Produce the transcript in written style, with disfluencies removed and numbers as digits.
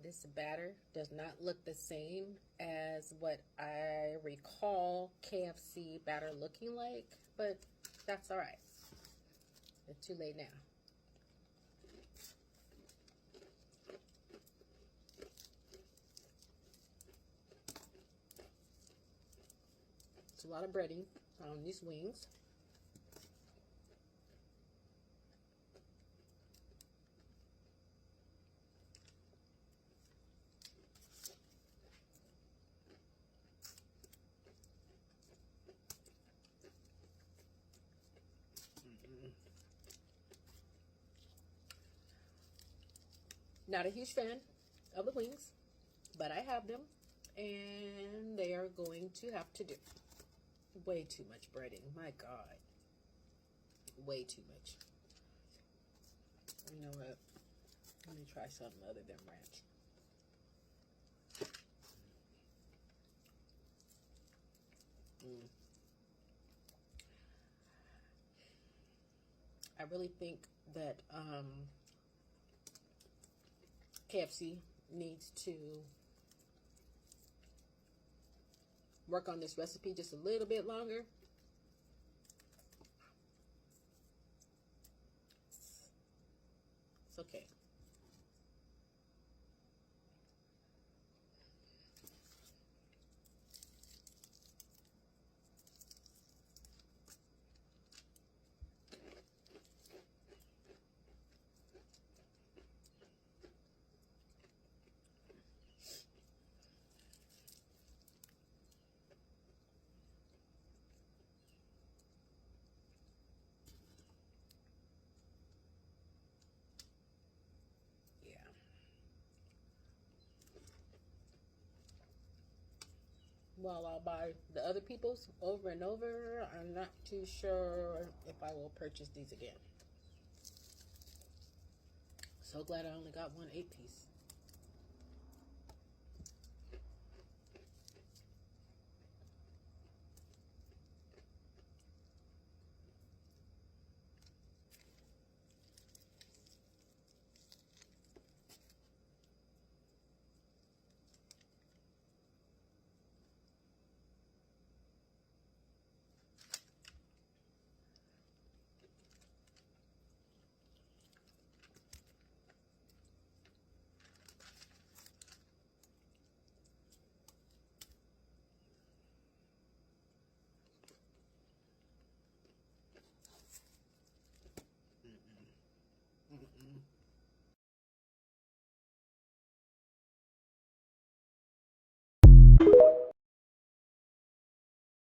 This batter does not look the same as what I recall KFC batter looking like, but that's all right. It's too late now. It's a lot of breading on these wings. Not a huge fan of the wings, but I have them, and they are going to have to do. Way too much breading. My God. Way too much. You know what? Let me try something other than ranch. I really think that KFC needs to work on this recipe just a little bit longer. It's okay. Yeah. While I'll buy the other people's over and over, I'm not too sure if I will purchase these again. So glad I only got one 8-piece.